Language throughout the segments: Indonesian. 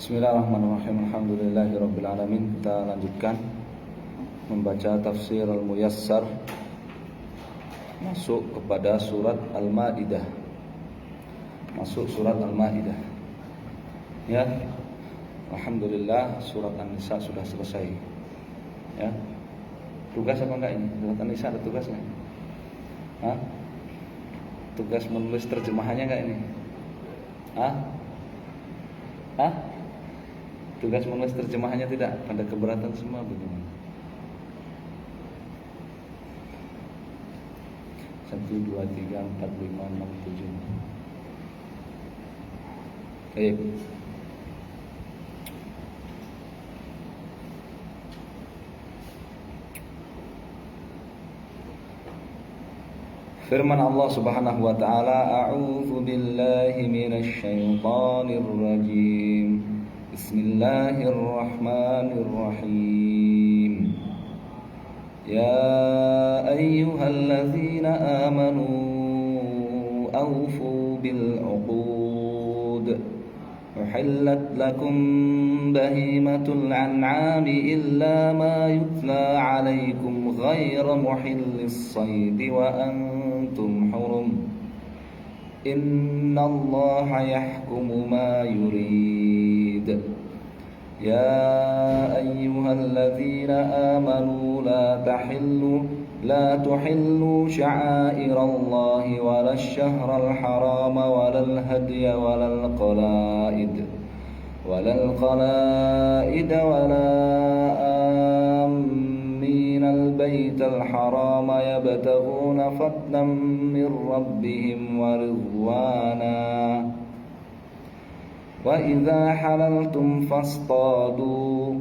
Bismillahirrahmanirrahim. Alhamdulillahirabbil alamin. Kita lanjutkan membaca tafsir Al-Muyassar, masuk kepada surat Al-Maidah. Masuk surat Al-Maidah. Ya. Alhamdulillah surat An-Nisa sudah selesai. Ya. Tugas apa enggak ini? Surat An-Nisa ada tugas enggak? Hah? Tugas menulis terjemahannya enggak ini? Hah? Tugas menulis terjemahannya tidak? Pada keberatan semua bagaimana? 1, 2, 3, 4, 5, 6, 7. Baik. Firman Allah Subhanahu wa taala, a'udzu billahi minasy syaithanir rajim. Bismillahirrahmanirrahim. Ya ayyuhalladzina amanu awfu bil 'uqud. Uhillat lakum bahimatul an'ami illa ma yutla 'alaykum ghayra muhillis sayd wa antum hurum. Innallaha yahkumu ma yurid. Ya ayyuhalladzina amanu la tuhillu sya'airallahi walash syahral harama walal hadya walal qalaid wala minal baital harama yabtaghuna fadlan min rabbihim wa ridwana. Wa idza halaltum fastadu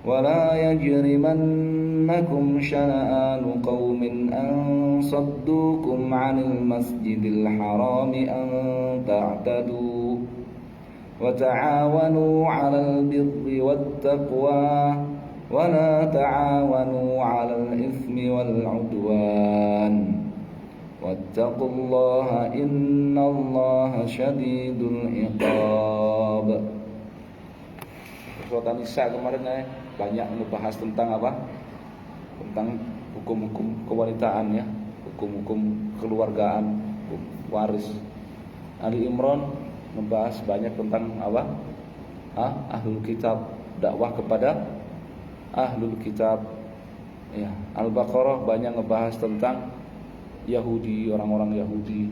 wa la yajrimannakum shana'anu qaumin an saddukum 'anil masjidil harami an ta'tadu wa ta'awanu 'alal birri wat taqwa wa la ta'awanu 'alal itsmi wal 'udwan. Wattaqullaha innallaha syadidul iqab. Surat An-Nisa kemarin banyak membahas tentang apa? Tentang hukum-hukum kewanitaan ya, hukum-hukum keluargaan, waris. Ali Imran membahas banyak tentang apa? Ahlul kitab, dakwah kepada ahlul kitab. Ya, Al-Baqarah banyak ngebahas tentang Yahudi, orang-orang Yahudi.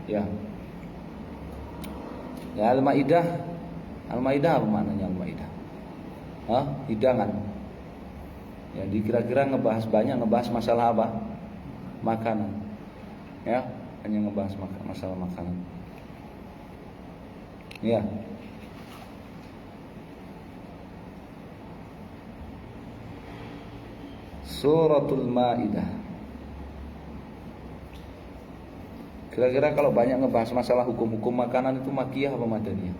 Ya. Ya, Al-Maidah apa maknanya Al-Maidah? Hidangan. Ya, dikira-kira banyak ngebahas masalah apa? Makanan. Ya, hanya ngebahas masalah makanan. Ya. Suratul Maidah. Kira-kira kalau banyak ngebahas masalah hukum-hukum makanan itu makiyah apa madaniyah?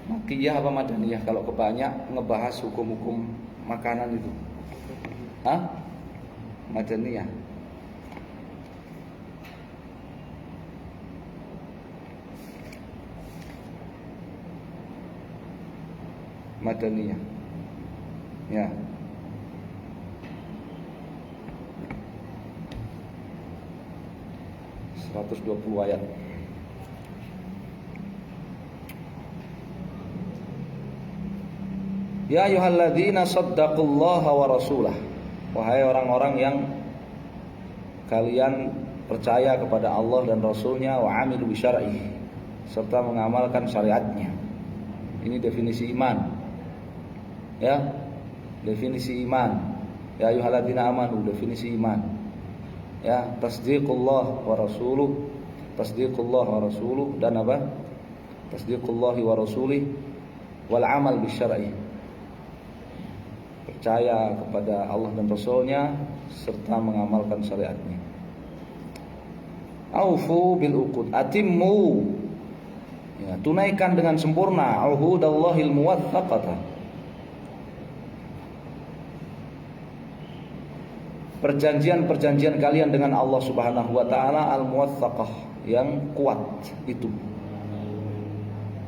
Makiyah apa madaniyah kalau kebanyak ngebahas hukum-hukum makanan itu? Madaniyah. Madaniyah. Ya. Ayat 120. Ya ayyuhalladzina saddaqullaha wa rasulah. Wahai orang-orang yang kalian percaya kepada Allah dan Rasulnya, wa amilu bisyar'ihi, serta mengamalkan syariatnya. Ini definisi iman. Ya, definisi iman. Ya ayyuhalladzina amanu, definisi iman. Ya, tasdiqullah wa rasuluh, tasdiqullah wa rasuluh, dan apa? Tasdiqullahi wa rasulih wal amal bisyar'i. Percaya kepada Allah dan Rasulnya serta mengamalkan syariatnya. Aufu bil uqud, atimmu. Ya, tunaikan dengan sempurna uhudallahil muwaththaqata. Perjanjian-perjanjian kalian dengan Allah Subhanahu wa taala al-muwaththaqah, yang kuat itu.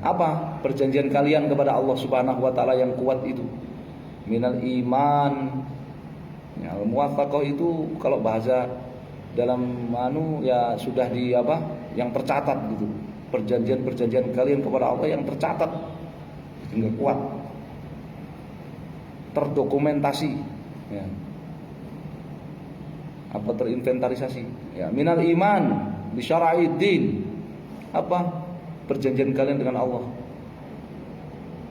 Apa perjanjian kalian kepada Allah Subhanahu wa taala yang kuat itu? Minal iman. Ya, al-muwathaqah itu kalau bahasa dalam ya sudah di yang tercatat gitu. Perjanjian-perjanjian kalian kepada Allah yang tercatat. Enggak kuat. Terdokumentasi, ya. Terinventarisasi, ya. Minal iman bi syara'iddin. Perjanjian kalian dengan Allah.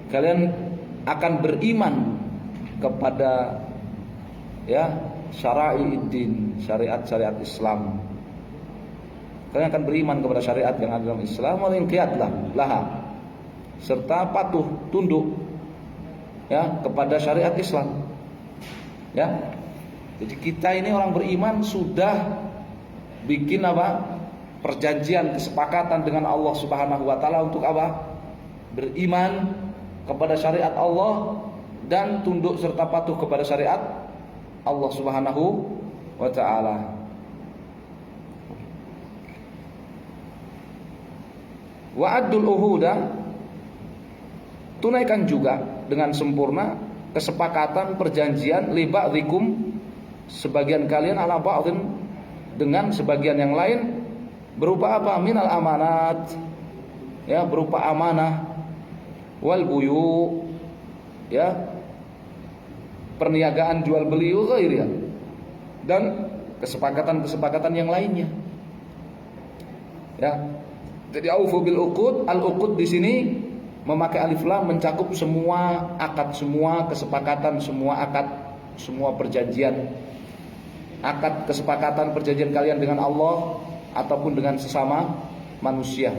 Kalian akan beriman kepada syara'iddin, syariat-syariat Islam. Kalian akan beriman kepada syariat yang ada dalam Islam, wal inqiyad laha, serta patuh tunduk kepada syariat Islam. Ya. Jadi kita ini orang beriman sudah bikin perjanjian, kesepakatan dengan Allah Subhanahu wa taala untuk beriman kepada syariat Allah dan tunduk serta patuh kepada syariat Allah Subhanahu wa taala. Wa'addul uhuda, tunaikan juga dengan sempurna kesepakatan perjanjian li ba'dzikum, sebagian kalian ala ba'dhin, dengan sebagian yang lain, berupa minal amanat, ya, berupa amanah, wal buyu, ya, perniagaan jual beli ghairiha, dan kesepakatan-kesepakatan yang lainnya. Ya. Jadi aufu bil uqud, al uqud di sini memakai alif lam mencakup semua akad, semua kesepakatan, semua akad, semua perjanjian. Akad kesepakatan perjanjian kalian dengan Allah ataupun dengan sesama manusia.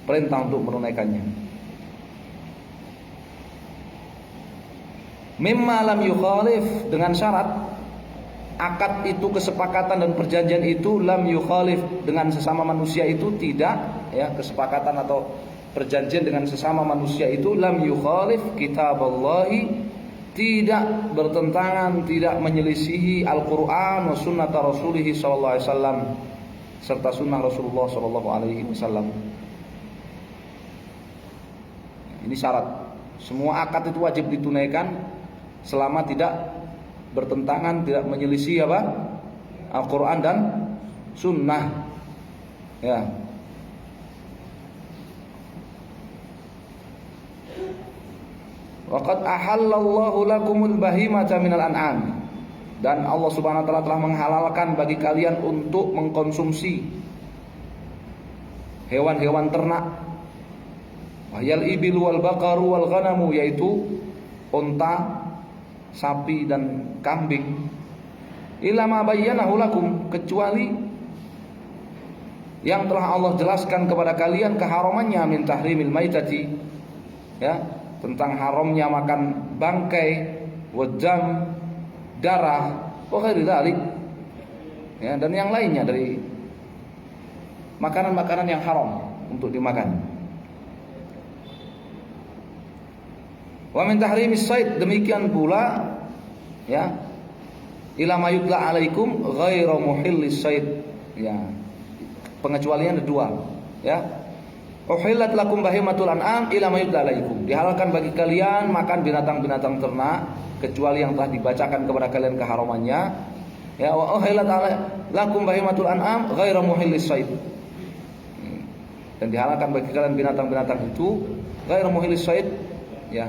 Perintah untuk menunaikannya. Mimma lam yukhalif, dengan syarat akad itu, kesepakatan dan perjanjian itu lam yukhalif, dengan sesama manusia itu tidak, ya, kesepakatan atau perjanjian dengan sesama manusia itu lam yukhalif kitaballahi, tidak bertentangan, tidak menyelisihi Al-Qur'an wa sunnata Rasulih sallallahu alaihi wasallam, serta sunnah Rasulullah sallallahu alaihi wasallam. Ini syarat. Semua akad itu wajib ditunaikan selama tidak bertentangan, tidak menyelisih Al-Quran dan Sunnah. Ya. Waqad ahallallahu lakumul bahimata minal an'am, dan Allah Subhanahu wa taala telah menghalalkan bagi kalian untuk mengkonsumsi hewan-hewan ternak. Wahyal ibil wal baqaru wal ghanamu, yaitu unta, sapi dan kambing. Illa ma bayyanahu lakum, kecuali yang telah Allah jelaskan kepada kalian keharamannya, min tahrimil maitati, ya, tentang haramnya makan bangkai, wajam, darah, wa ghairi dzalik, ya, dan yang lainnya dari makanan-makanan yang haram untuk dimakan. Wa min tahrimis sayd, demikian pula, ya, ila ma yutla alaikum ghairu muhillis sayd, ya, pengecualian ada dua, ya. Uhillat lakum bahimatul an'am ila ma yutla alaikum, dihalalkan bagi kalian makan binatang-binatang ternak kecuali yang telah dibacakan kepada kalian keharamannya, ya. Wa uhillat lakum bahimatul an'am ghairu muhillis sayd, dan dihalalkan bagi kalian binatang-binatang itu ghairu muhillis sayd, ya,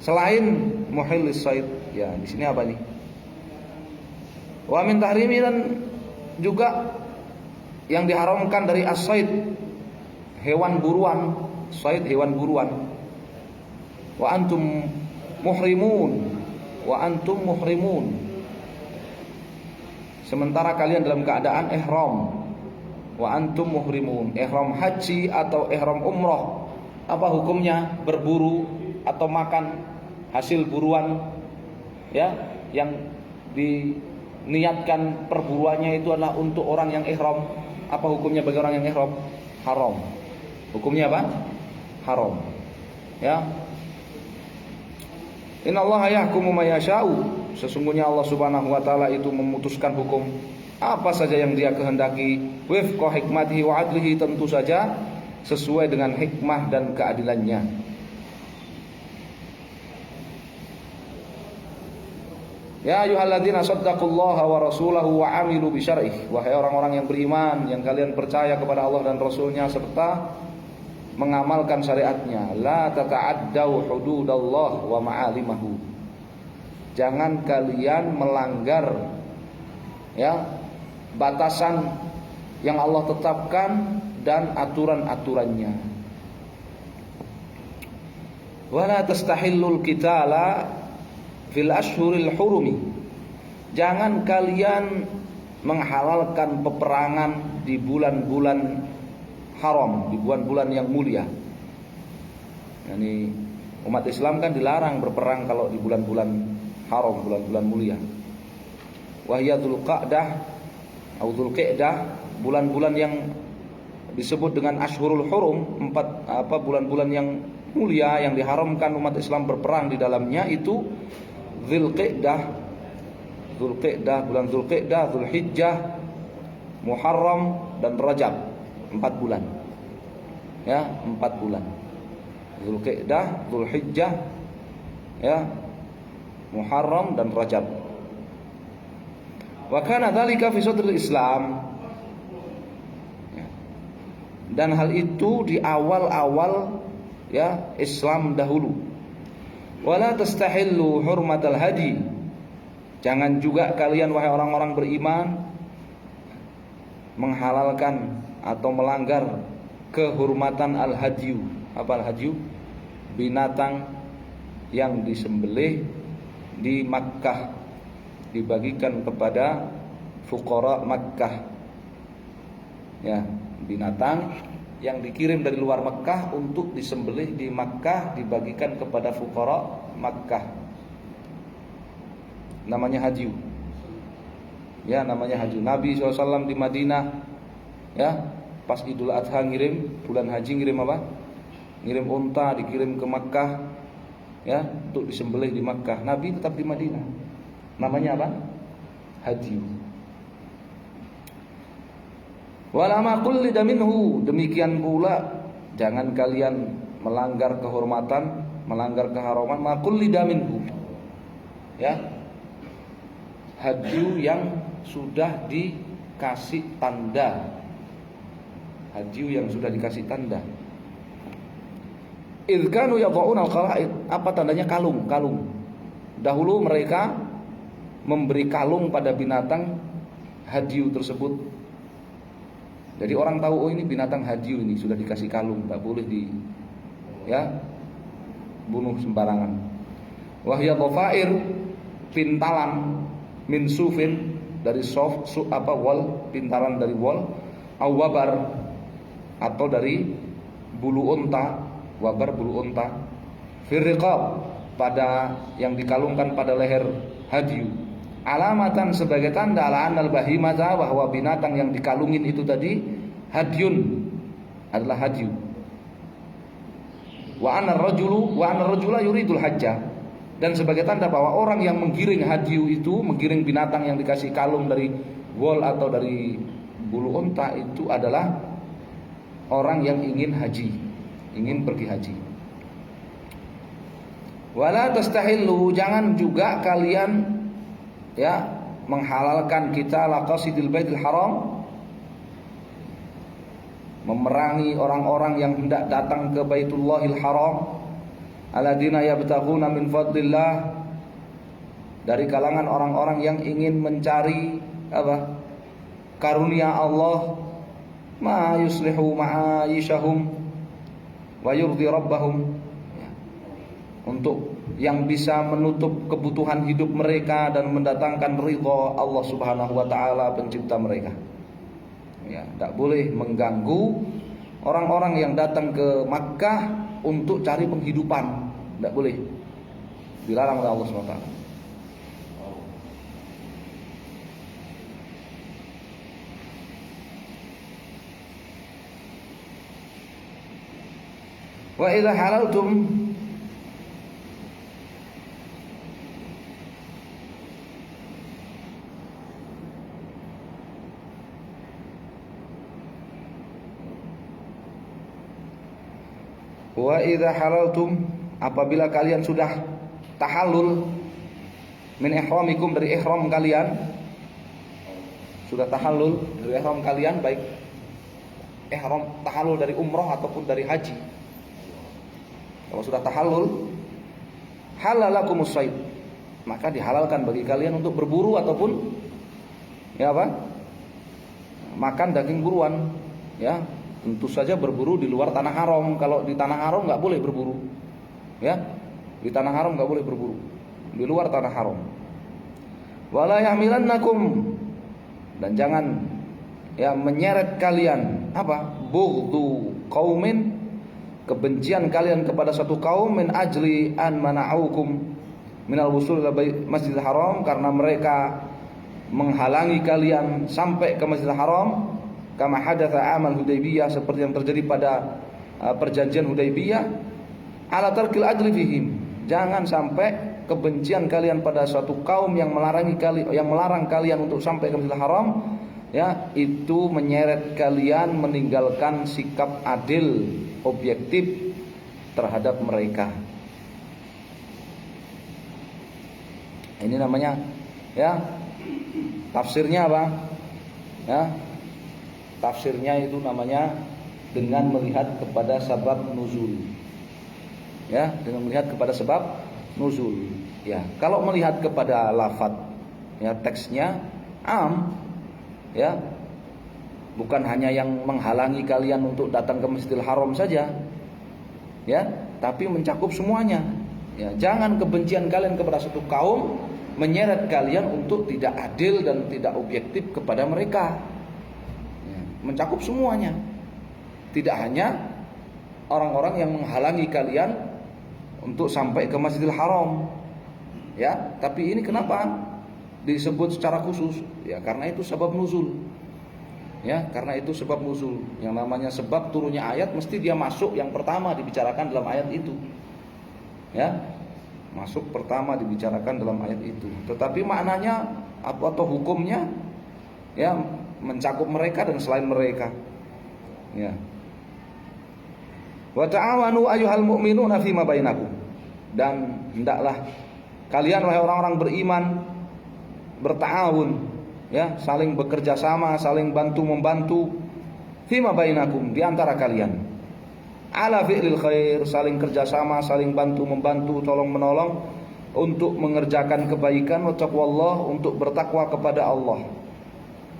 selain muhillis sayd, ya. Di sini apa nih? Wa min tahrimi, dan juga yang diharamkan dari as-sayd, hewan buruan, sayd hewan buruan. Wa antum muhrimun, wa antum muhrimun, sementara kalian dalam keadaan ihram. Wa antum muhrimun, ihram haji atau ihram umrah. Apa hukumnya berburu atau makan hasil buruan, ya, yang diniatkan perburuannya itu adalah untuk orang yang ihram? Apa hukumnya bagi orang yang ihram? Haram. Hukumnya apa? Haram. Ya. Innallaha yahkumu ma yasha'u, sesungguhnya Allah Subhanahu wa taala itu memutuskan hukum apa saja yang dia kehendaki, wifqa hikmatihi wa adlihi, tentu saja sesuai dengan hikmah dan keadilannya. Ya ayyuhalladzina saddaqullaha wa rasulahu wa amilu bi syar'ihi, wahai orang-orang yang beriman yang kalian percaya kepada Allah dan Rasulnya serta mengamalkan syariatnya, la tata'addau hududallah wa ma'alimahu, jangan kalian melanggar ya batasan yang Allah tetapkan dan aturan-aturannya. Wala tastahillul qitala fil ashhuril hurumi, jangan kalian menghalalkan peperangan di bulan-bulan haram, di bulan-bulan yang mulia. Yani umat Islam kan dilarang berperang kalau di bulan-bulan haram, bulan-bulan mulia. Wahya Dzulqa'dah atau Dzulqa'dah, bulan-bulan yang disebut dengan Ashhurul Hurum, bulan-bulan yang mulia yang diharamkan umat Islam berperang di dalamnya itu Dzulqa'dah, bulan Dzulqa'dah, Dzulhijjah, Muharram dan Rajab, 4 bulan. Ya, 4 bulan. Dzulqa'dah, Dzulhijjah, ya, Muharram dan Rajab. Wa kana dzalika fi sadril Islam. Dan hal itu di awal-awal ya Islam dahulu. Wala tastahillu hurmatal hadi, jangan juga kalian wahai orang-orang beriman menghalalkan atau melanggar kehormatan al-hadyu. Apa al-hadyu? Binatang yang disembelih di Makkah, dibagikan kepada fuqara Makkah. Ya, binatang yang dikirim dari luar Makkah untuk disembelih di Makkah, dibagikan kepada fuqara Makkah. Namanya hadyu. Ya, namanya hadyu. Nabi SAW di Madinah, ya, pas Idul Adha ngirim, bulan haji ngirim apa? Ngirim unta, dikirim ke Makkah, ya, untuk disembelih di Makkah. Nabi tetap di Madinah. Namanya apa? Hadyu. Walama qullida minhu, demikian pula jangan kalian melanggar kehormatan, melanggar keharaman ma qullida minhu. Ya. Hadyu yang sudah dikasih tanda. Hadyu yang sudah dikasih tanda. Idz kanu yadha'una al-qala'id, apa tandanya? Kalung. Dahulu mereka memberi kalung pada binatang hadyu tersebut. Jadi orang tahu, oh ini binatang hadyu, ini sudah dikasih kalung, tak boleh bunuh sembarangan. Wahya dhafair, pintalan min sufin, dari wol, pintalan dari wol, aw wabar, atau dari bulu unta, wabar bulu unta, fir riqab, pada yang dikalungkan pada leher hadyu. Alamatan, sebagai tanda ala annal bahimata, bahwa binatang yang dikalungin itu tadi hadyun, adalah hadyu. Wa anar rajula yuridul hajjah, dan sebagai tanda bahwa orang yang menggiring hadyu itu, menggiring binatang yang dikasih kalung dari wol atau dari bulu unta itu adalah orang yang ingin haji, ingin pergi haji. Wala tastahillu, jangan juga kalian ya menghalalkan kita laqasidil baitil haram, memerangi orang-orang yang hendak datang ke Baitullahil Haram, alladzina yabtaghuna min fadlillah, dari kalangan orang-orang yang ingin mencari apa? Karunia Allah, ma yuslihu ma'aishahum wa yurdi rabbahum, untuk yang bisa menutup kebutuhan hidup mereka dan mendatangkan ridha Allah Subhanahu wa taala, pencipta mereka. Ya, tidak boleh mengganggu orang-orang yang datang ke Makkah untuk cari penghidupan, tidak boleh. Dilarang oleh Allah Subhanahu wa taala. Wa idza halaltum, Wa idza halaltum, apabila kalian sudah tahallul min ihramikum, dari ihram kalian, sudah tahallul dari ihram kalian, baik ihram tahallul dari umroh ataupun dari haji. Kalau sudah tahallul, halalakumus shayd, maka dihalalkan bagi kalian untuk berburu ataupun ya apa? Makan daging buruan, ya. Tentu saja berburu di luar tanah haram. Kalau di tanah haram nggak boleh berburu, ya. Di tanah haram nggak boleh berburu, di luar tanah haram. Wala yahmilannakum, dan jangan ya menyeret kalian apa? Bughdu qaumin, kebencian kalian kepada satu kaum, min ajli an mana'ukum minal wusul ila Masjidil Haram, karena mereka menghalangi kalian sampai ke Masjidil Haram, kama hadatsa amal Hudaybiyah, seperti yang terjadi pada perjanjian Hudaybiyah, ala tarkil adli fihim. Jangan sampai kebencian kalian pada suatu kaum yang melarang kalian untuk sampai ke Masjidil Haram, ya, itu menyeret kalian meninggalkan sikap adil objektif terhadap mereka. Ini namanya ya tafsirnya apa? Ya, tafsirnya itu namanya dengan melihat kepada sebab nuzul. Ya, dengan melihat kepada sebab nuzul. Ya, kalau melihat kepada lafadz, ya teksnya am, ya, bukan hanya yang menghalangi kalian untuk datang ke Masjidil Haram saja, ya, tapi mencakup semuanya. Ya, jangan kebencian kalian kepada satu kaum menyeret kalian untuk tidak adil dan tidak objektif kepada mereka. Ya, mencakup semuanya. Tidak hanya orang-orang yang menghalangi kalian untuk sampai ke Masjidil Haram. Ya, tapi ini kenapa disebut secara khusus? Ya, karena itu sebab nuzul. Ya, karena itu sebab nuzul. Yang namanya sebab turunnya ayat mesti dia masuk yang pertama dibicarakan dalam ayat itu. Ya, masuk pertama dibicarakan dalam ayat itu. Tetapi maknanya atau hukumnya ya mencakup mereka dan selain mereka. Ya. Wa ta'awanu ayyuhal mu'minuna fima bainakum. Dan hendaklah kalian wahai orang-orang beriman berta'awun, ya, saling bekerja sama, saling bantu-membantu fima bainakum, di antara kalian. Ala fi'lil khair, saling kerjasama, saling bantu-membantu, tolong-menolong untuk mengerjakan kebaikan, wa taqwallah, untuk bertakwa kepada Allah.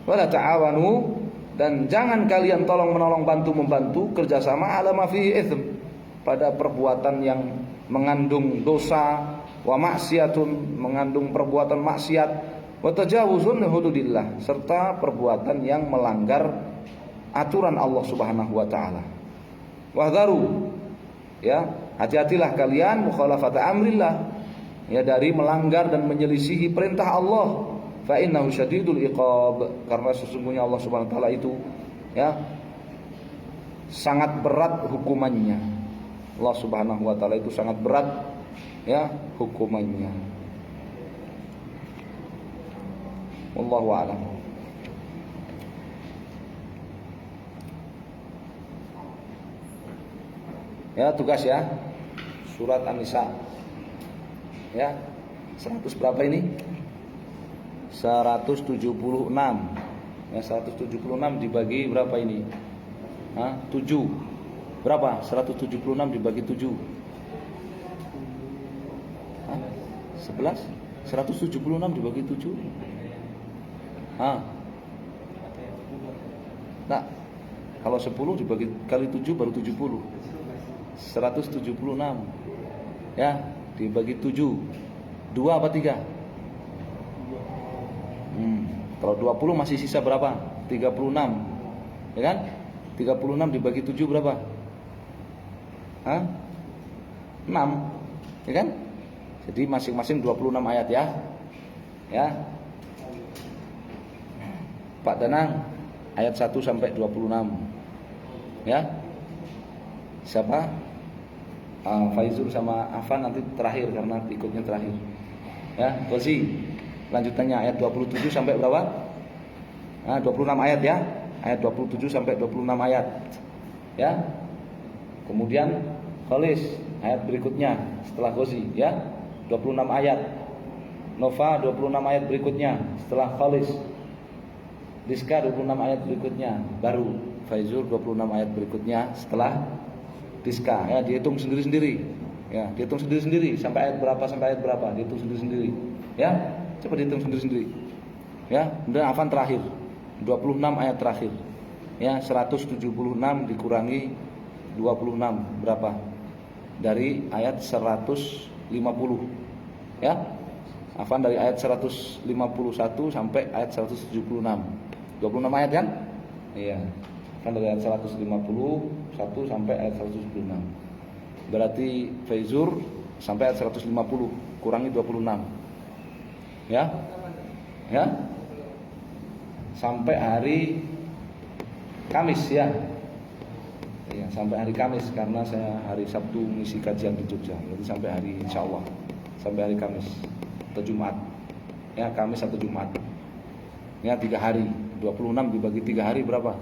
Wala ta'awanu, dan jangan kalian tolong-menolong, bantu-membantu, kerjasama ala ma fihi itsm, pada perbuatan yang mengandung dosa, wa maksiatun, mengandung perbuatan maksiat, wa tajawuzun hududillah, serta perbuatan yang melanggar aturan Allah Subhanahu wa taala. Wahdharu, ya, hati-hatilah kalian mukhalafata amrillah, ya, dari melanggar dan menyelisihi perintah Allah. Fa innahu syadidul iqab, karena sesungguhnya Allah Subhanahu wa taala itu ya sangat berat hukumannya. Allah Subhanahu wa taala itu sangat berat ya hukumannya. Wallahu a'lam. Ya, tugas ya. Surat An-Nisa. Ya. 100 berapa ini? 176. Ya, 176 dibagi berapa ini? 7. Berapa? 176 dibagi 7. 11? 176 dibagi 7. Nah, kalau 10 dibagi kali 7 baru 70. 176. Ya, dibagi 7. 2 apa 3? Kalau 20 masih sisa berapa? 36. Ya kan? 36 dibagi 7 berapa? 6. Ya kan? Jadi masing-masing 26 ayat ya. Ya. Pak Danang, ayat 1 sampai 26. Ya. Siapa? Faizul sama Afan nanti terakhir karena ikutnya terakhir. Ya, Tosi. Lanjutannya ayat 27 sampai berapa? 26 ayat ya. Ayat 27 sampai 26 ayat. Ya. Kemudian Khalis ayat berikutnya setelah Ghazi ya. 26 ayat. Nova 26 ayat berikutnya setelah Khalis. Diska 26 ayat berikutnya baru Faizur 26 ayat berikutnya setelah Diska ya, dihitung sendiri-sendiri. Ya, dihitung sendiri-sendiri sampai ayat berapa, dihitung sendiri-sendiri. Ya, coba dihitung sendiri-sendiri. Ya, kemudian Afan terakhir. 26 ayat terakhir. Ya, 176 dikurangi 26 berapa? Dari ayat 150. Ya. Afan dari ayat 151 sampai ayat 176. 26 ayat kan? Iya. Kan dari ayat 151 sampai ayat 176. Berarti Faizur sampai ayat 150 kurangi 26. Ya? Ya? Sampai hari Kamis ya. Ya, sampai hari Kamis karena saya hari Sabtu ngisi kajian di Jogja. Jadi sampai hari insyaallah sampai hari Kamis atau Jumat. Ya, Kamis atau Jumat. Ya, 3 hari. 26 dibagi 3 hari berapa?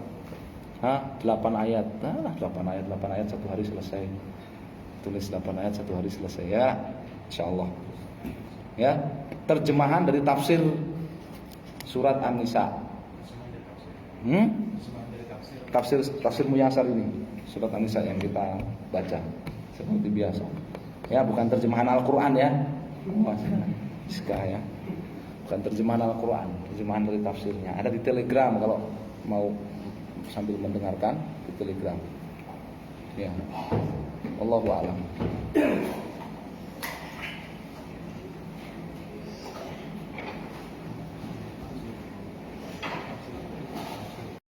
8 ayat. 8 ayat 1 hari selesai. Tulis 8 ayat 1 hari selesai ya. Insyaallah. Ya, terjemahan dari tafsir surat An-Nisa. Tafsir Muyasar ini, surat An-Nisa yang kita baca seperti biasa. Ya, bukan terjemahan Al-Qur'an ya. Ya. Bukan terjemahan Al-Qur'an, terjemahan dari tafsirnya. Ada di Telegram kalau mau sambil mendengarkan di Telegram. Ya. Wallahu a'lam.